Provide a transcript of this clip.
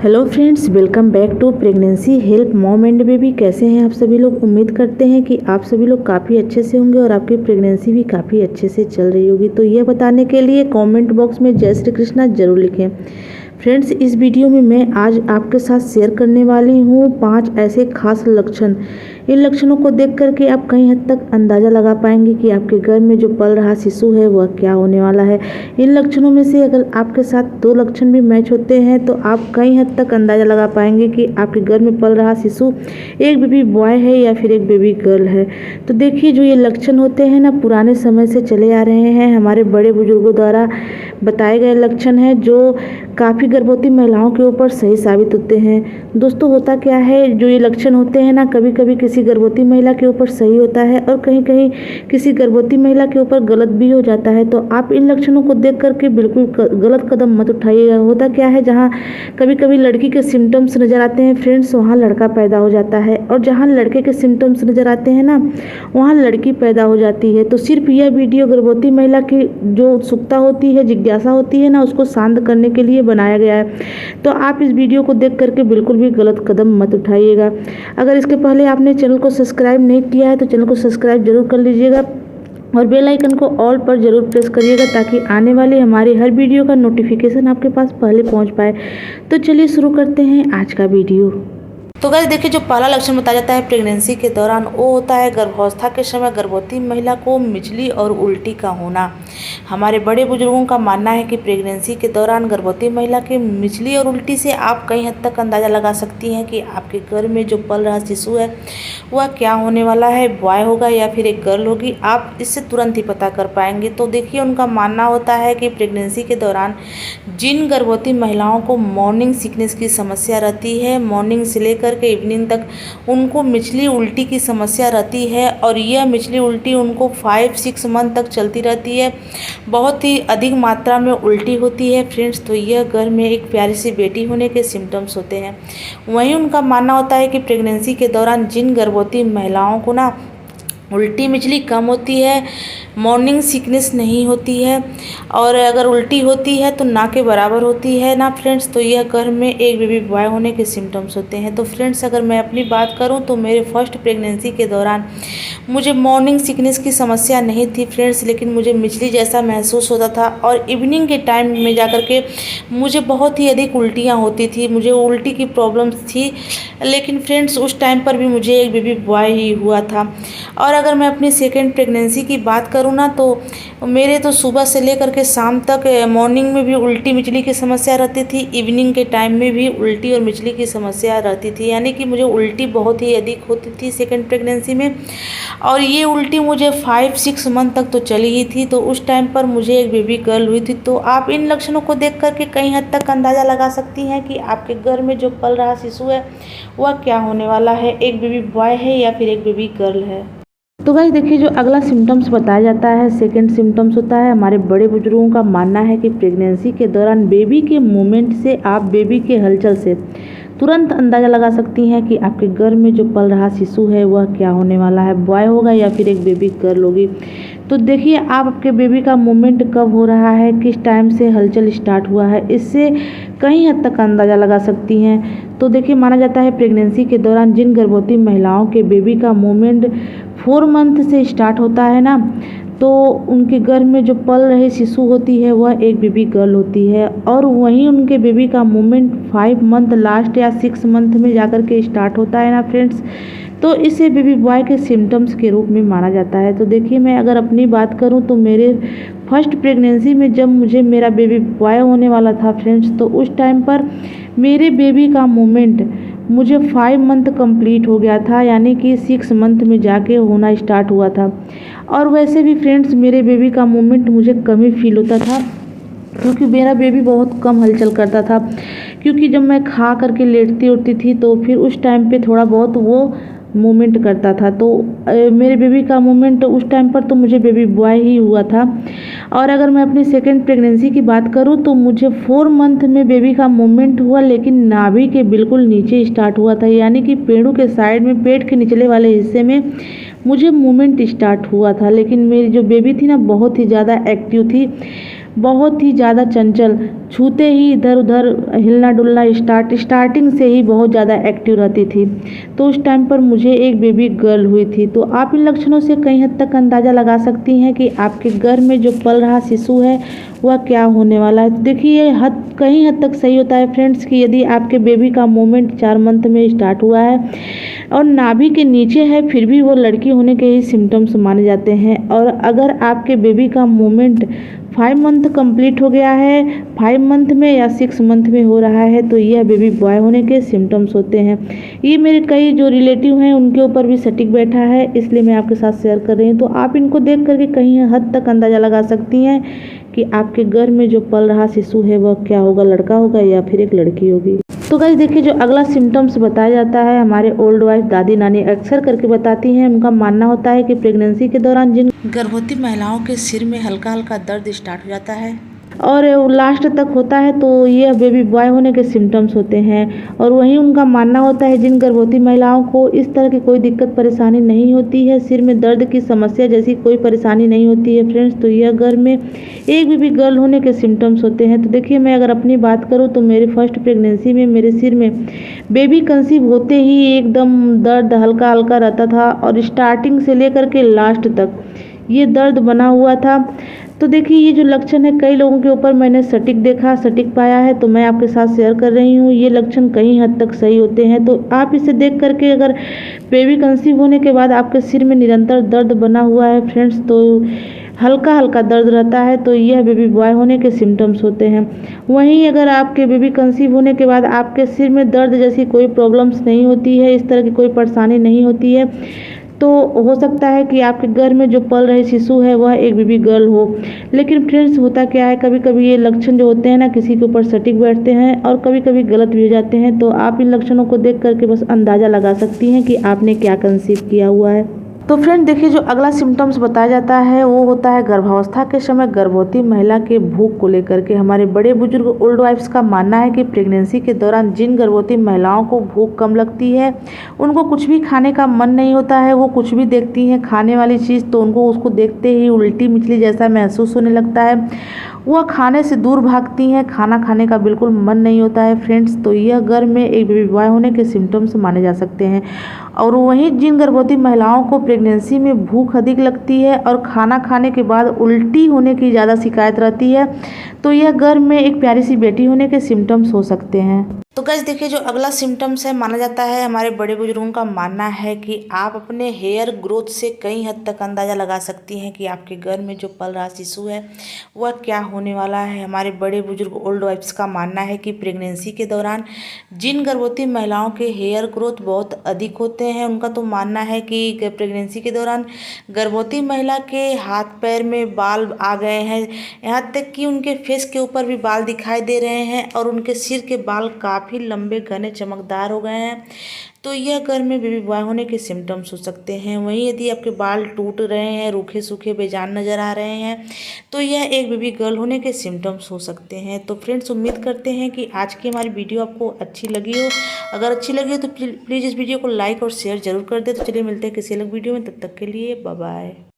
Hello friends, welcome back to pregnancy help mom and baby. कैसे हैं आप सभी लोग? उम्मीद करते हैं कि आप सभी लोग काफ़ी अच्छे से होंगे और आपकी प्रेगनेंसी भी काफ़ी अच्छे से चल रही होगी। तो ये बताने के लिए कमेंट बॉक्स में जय श्री कृष्णा जरूर लिखें। फ्रेंड्स, इस वीडियो में मैं आज आपके साथ शेयर करने वाली हूँ 5 ऐसे खास लक्षण। इन लक्षणों को देख करके आप कई हद तक अंदाज़ा लगा पाएंगे कि आपके घर में जो पल रहा शिशु है वह क्या होने वाला है। इन लक्षणों में से अगर आपके साथ 2 लक्षण भी मैच होते हैं तो आप कई हद तक अंदाज़ा लगा पाएंगे कि आपके घर में पल रहा शिशु एक बेबी बॉय है या फिर एक बेबी गर्ल है। तो देखिए, जो ये लक्षण होते हैं ना, पुराने समय से चले आ रहे हैं, हमारे बड़े बुजुर्गों द्वारा बताए गए लक्षण हैं जो काफ़ी गर्भवती महिलाओं के ऊपर सही साबित होते हैं। दोस्तों, होता क्या है, जो ये लक्षण होते हैं ना, कभी कभी किसी गर्भवती महिला के ऊपर सही होता है और कहीं कहीं किसी गर्भवती महिला के ऊपर गलत भी हो जाता है। तो आप इन लक्षणों को देख करके बिल्कुल गलत कदम मत उठाइएगा। होता क्या है, जहाँ कभी कभी लड़की के सिम्टम्स नज़र आते हैं फ्रेंड्स, वहाँ लड़का पैदा हो जाता है, और जहाँ लड़के के सिम्टम्स नज़र आते हैं ना, वहाँ लड़की पैदा हो जाती है। तो सिर्फ यह वीडियो गर्भवती महिला की जो उत्सुकता होती है, जिज्ञासा होती है ना, उसको शांत करने के लिए बनाया गया है। तो आप इस वीडियो को देख करके बिल्कुल भी गलत कदम मत उठाइएगा। अगर इसके पहले आपने चैनल को सब्सक्राइब नहीं किया है तो चैनल को सब्सक्राइब जरूर कर लीजिएगा और बेल आइकन को ऑल पर जरूर प्रेस करिएगा ताकि आने वाली हमारी हर वीडियो का नोटिफिकेशन आपके पास पहले पहुंच पाए। तो चलिए शुरू करते हैं आज का वीडियो। तो गाइस देखिए, जो पहला लक्षण बताया जाता है प्रेगनेंसी के दौरान, वो होता है गर्भावस्था के समय गर्भवती महिला को मिचली और उल्टी का होना। हमारे बड़े बुजुर्गों का मानना है कि प्रेगनेंसी के दौरान गर्भवती महिला के मिचली और उल्टी से आप कई हद तक अंदाज़ा लगा सकती हैं कि आपके घर में जो पल रहा शिशु है वह क्या होने वाला है, बॉय होगा या फिर एक गर्ल होगी। आप इससे तुरंत ही पता कर पाएंगे। तो देखिए, उनका मानना होता है कि प्रेगनेंसी के दौरान जिन गर्भवती महिलाओं को मॉर्निंग सिकनेस की समस्या रहती है, मॉर्निंग से लेकर के इवनिंग तक उनको मिचली उल्टी की समस्या रहती है, और यह मिचली उल्टी उनको 5-6 मंथ तक चलती रहती है, बहुत ही अधिक मात्रा में उल्टी होती है फ्रेंड्स, तो यह घर में एक प्यारी सी बेटी होने के सिम्टम्स होते हैं। वहीं उनका मानना होता है कि प्रेगनेंसी के दौरान जिन गर्भवती महिलाओं को ना उल्टी मिचली कम होती है, मॉर्निंग सिकनेस नहीं होती है, और अगर उल्टी होती है तो ना के बराबर होती है ना फ्रेंड्स, तो यह घर में एक बेबी बॉय होने के सिम्टम्स होते हैं। तो फ्रेंड्स, अगर मैं अपनी बात करूं तो मेरे फर्स्ट प्रेगनेंसी के दौरान मुझे मॉर्निंग सिकनेस की समस्या नहीं थी फ्रेंड्स, लेकिन मुझे मिचली जैसा महसूस होता था, और इवनिंग के टाइम में जाकर के मुझे बहुत ही अधिक उल्टियाँ होती थी, मुझे उल्टी की प्रॉब्लम्स थी। लेकिन फ्रेंड्स, उस टाइम पर भी मुझे एक बेबी बॉय ही हुआ था। और अगर मैं अपनी सेकेंड प्रेगनेंसी की बात करूँ ना, तो मेरे तो सुबह से लेकर के शाम तक मॉर्निंग में भी उल्टी मिचली की समस्या रहती थी, इवनिंग के टाइम में भी उल्टी और मिचली की समस्या रहती थी, यानी कि मुझे उल्टी बहुत ही अधिक होती थी सेकेंड प्रेगनेंसी में, और ये उल्टी मुझे 5-6 मंथ तक तो चली ही थी। तो उस टाइम पर मुझे एक बेबी गर्ल हुई थी। तो आप इन लक्षणों को देख करके कई हद तक अंदाज़ा लगा सकती हैं कि आपके घर में जो पल रहा शिशु है वह क्या होने वाला है, एक बेबी बॉय है या फिर एक बेबी गर्ल है। तो गाइस देखिए, जो अगला सिम्टम्स बताया जाता है, सेकंड सिम्टम्स होता है, हमारे बड़े बुजुर्गों का मानना है कि प्रेगनेंसी के दौरान बेबी के मूवमेंट से आप बेबी के हलचल से तुरंत अंदाज़ा लगा सकती हैं कि आपके घर में जो पल रहा शिशु है वह क्या होने वाला है, बॉय होगा या फिर एक बेबी गर्ल होगी। तो देखिए, आप आपके बेबी का मूवमेंट कब हो रहा है, किस टाइम से हलचल स्टार्ट हुआ है, इससे कई हद तक अंदाज़ा लगा सकती हैं। तो देखिए, माना जाता है प्रेगनेंसी के दौरान जिन गर्भवती महिलाओं के बेबी का मूवमेंट 4 मंथ से स्टार्ट होता है ना, तो उनके घर में जो पल रहे शिशु होती है वह एक बेबी गर्ल होती है, और वहीं उनके बेबी का मूवमेंट 5 मंथ लास्ट या 6 मंथ में जाकर के स्टार्ट होता है ना फ्रेंड्स, तो इसे बेबी बॉय के सिम्टम्स के रूप में माना जाता है। तो देखिए, मैं अगर अपनी बात करूं तो मेरे फर्स्ट प्रेगनेंसी में जब मुझे मेरा बेबी बॉय होने वाला था फ्रेंड्स, तो उस टाइम पर मेरे बेबी का मूवमेंट मुझे 5 मंथ कंप्लीट हो गया था, यानी कि 6 मंथ में जाके होना स्टार्ट हुआ था। और वैसे भी फ्रेंड्स, मेरे बेबी का मूवमेंट मुझे कम ही फील होता था, क्योंकि मेरा बेबी बहुत कम हलचल करता था, क्योंकि जब मैं खा करके लेटती उठती थी तो फिर उस टाइम पे थोड़ा बहुत वो मूवमेंट करता था। तो मेरे बेबी का मूवमेंट उस टाइम पर तो मुझे बेबी बॉय ही हुआ था। और अगर मैं अपनी सेकेंड प्रेगनेंसी की बात करूं तो मुझे 4 मंथ में बेबी का मूवमेंट हुआ, लेकिन नाभि के बिल्कुल नीचे स्टार्ट हुआ था, यानी कि पेड़ों के साइड में, पेट के निचले वाले हिस्से में मुझे मूवमेंट स्टार्ट हुआ था। लेकिन मेरी जो बेबी थी ना, बहुत ही ज़्यादा एक्टिव थी, बहुत ही ज़्यादा चंचल, छूते ही इधर उधर हिलना डुलना स्टार्टिंग से ही बहुत ज़्यादा एक्टिव रहती थी। तो उस टाइम पर मुझे एक बेबी गर्ल हुई थी। तो आप इन लक्षणों से कई हद तक अंदाज़ा लगा सकती हैं कि आपके घर में जो पल रहा शिशु है वह क्या होने वाला है। तो देखिए ये कहीं हद तक सही होता है फ्रेंड्स कि यदि आपके बेबी का मूवमेंट 4 मंथ में स्टार्ट हुआ है और नाभि के नीचे है, फिर भी वो लड़की होने के ही सिम्टम्स माने जाते हैं। और अगर आपके बेबी का मूवमेंट 5 मंथ कंप्लीट हो गया है, 5 मंथ में या 6 मंथ में हो रहा है, तो यह बेबी बॉय होने के सिम्टम्स होते हैं। ये मेरे कई जो रिलेटिव हैं उनके ऊपर भी सटीक बैठा है, इसलिए मैं आपके साथ शेयर कर रही हूँ। तो आप इनको देख करके कहीं हद तक अंदाज़ा लगा सकती हैं कि आपके घर में जो पल रहा शिशु है वह क्या होगा, लड़का होगा या फिर एक लड़की होगी। तो गाइस देखिए, जो अगला सिम्टम्स बताया जाता है, हमारे ओल्ड वाइफ दादी नानी अक्सर करके बताती हैं। उनका मानना होता है कि प्रेगनेंसी के दौरान जिन गर्भवती महिलाओं के सिर में हल्का हल्का दर्द स्टार्ट हो जाता है और लास्ट तक होता है, तो ये बेबी बॉय होने के सिम्टम्स होते हैं। और वहीं उनका मानना होता है जिन गर्भवती महिलाओं को इस तरह की कोई दिक्कत परेशानी नहीं होती है, सिर में दर्द की समस्या जैसी कोई परेशानी नहीं होती है फ्रेंड्स, तो यह घर में एक बेबी गर्ल होने के सिम्टम्स होते हैं। तो देखिए, मैं अगर अपनी बात करूँ तो मेरे फर्स्ट प्रेगनेंसी में मेरे सिर में बेबी कंसीव होते ही एकदम दर्द हल्का हल्का रहता था और स्टार्टिंग से लेकर के लास्ट तक ये दर्द बना हुआ था। तो देखिए, ये जो लक्षण है कई लोगों के ऊपर मैंने सटीक पाया है, तो मैं आपके साथ शेयर कर रही हूँ। ये लक्षण कहीं हद तक सही होते हैं। तो आप इसे देख करके अगर बेबी कंसीव होने के बाद आपके सिर में निरंतर दर्द बना हुआ है फ्रेंड्स, तो हल्का हल्का दर्द रहता है, तो यह बेबी बॉय होने के सिम्टम्स होते हैं। वहीं अगर आपके बेबी कंसीव होने के बाद आपके सिर में दर्द जैसी कोई प्रॉब्लम्स नहीं होती है, इस तरह की कोई परेशानी नहीं होती है, तो हो सकता है कि आपके घर में जो पल रहे शिशु है वह एक बेबी गर्ल हो। लेकिन फ्रेंड्स, होता क्या है, कभी कभी ये लक्षण जो होते हैं ना किसी के ऊपर सटीक बैठते हैं और कभी कभी गलत भी हो जाते हैं। तो आप इन लक्षणों को देख करके बस अंदाज़ा लगा सकती हैं कि आपने क्या कंसीव किया हुआ है। तो फ्रेंड देखिए, जो अगला सिम्टम्स बताया जाता है वो होता है गर्भावस्था के समय गर्भवती महिला के भूख को लेकर के। हमारे बड़े बुजुर्ग ओल्ड वाइफ्स का मानना है कि प्रेगनेंसी के दौरान जिन गर्भवती महिलाओं को भूख कम लगती है, उनको कुछ भी खाने का मन नहीं होता है, वो कुछ भी देखती हैं खाने वाली चीज़ तो उनको उसको देखते ही उल्टी मिचली जैसा महसूस होने लगता है, वह खाने से दूर भागती हैं, खाना खाने का बिल्कुल मन नहीं होता है फ्रेंड्स। तो यह घर में एक बेबी बॉय होने के सिम्टम्स माने जा सकते हैं। और वहीं जिन गर्भवती महिलाओं को प्रेगनेंसी में भूख अधिक लगती है और खाना खाने के बाद उल्टी होने की ज़्यादा शिकायत रहती है, तो यह घर में एक प्यारी सी बेटी होने के सिम्टम्स हो सकते हैं। तो गाइस देखिए, जो अगला सिम्टम्स है माना जाता है, हमारे बड़े बुजुर्गों का मानना है कि आप अपने हेयर ग्रोथ से कई हद तक अंदाज़ा लगा सकती हैं कि आपके घर में जो पल रहा शिशु है वह क्या होने वाला है। हमारे बड़े बुजुर्ग ओल्ड वाइफ्स का मानना है कि प्रेगनेंसी के दौरान जिन गर्भवती महिलाओं के हेयर ग्रोथ बहुत अधिक होते हैं, उनका तो मानना है कि प्रेगनेंसी के दौरान गर्भवती महिला के हाथ पैर में बाल आ गए हैं, यहाँ तक कि उनके फेस के ऊपर भी बाल दिखाई दे रहे हैं और उनके सिर के बाल काफ़ी लंबे घने चमकदार हो गए हैं, तो यह घर में बेबी बॉय होने के सिम्टम्स हो सकते हैं। वहीं यदि आपके बाल टूट रहे हैं, रूखे सूखे बेजान नज़र आ रहे हैं, तो यह एक बेबी गर्ल होने के सिम्टम्स हो सकते हैं। तो फ्रेंड्स, उम्मीद करते हैं कि आज की हमारी वीडियो आपको अच्छी लगी हो। अगर अच्छी लगी हो तो प्लीज़ इस वीडियो को लाइक और शेयर जरूर कर दे। तो चलिए मिलते हैं किसी अलग वीडियो में, तब तक के लिए बाय बाय।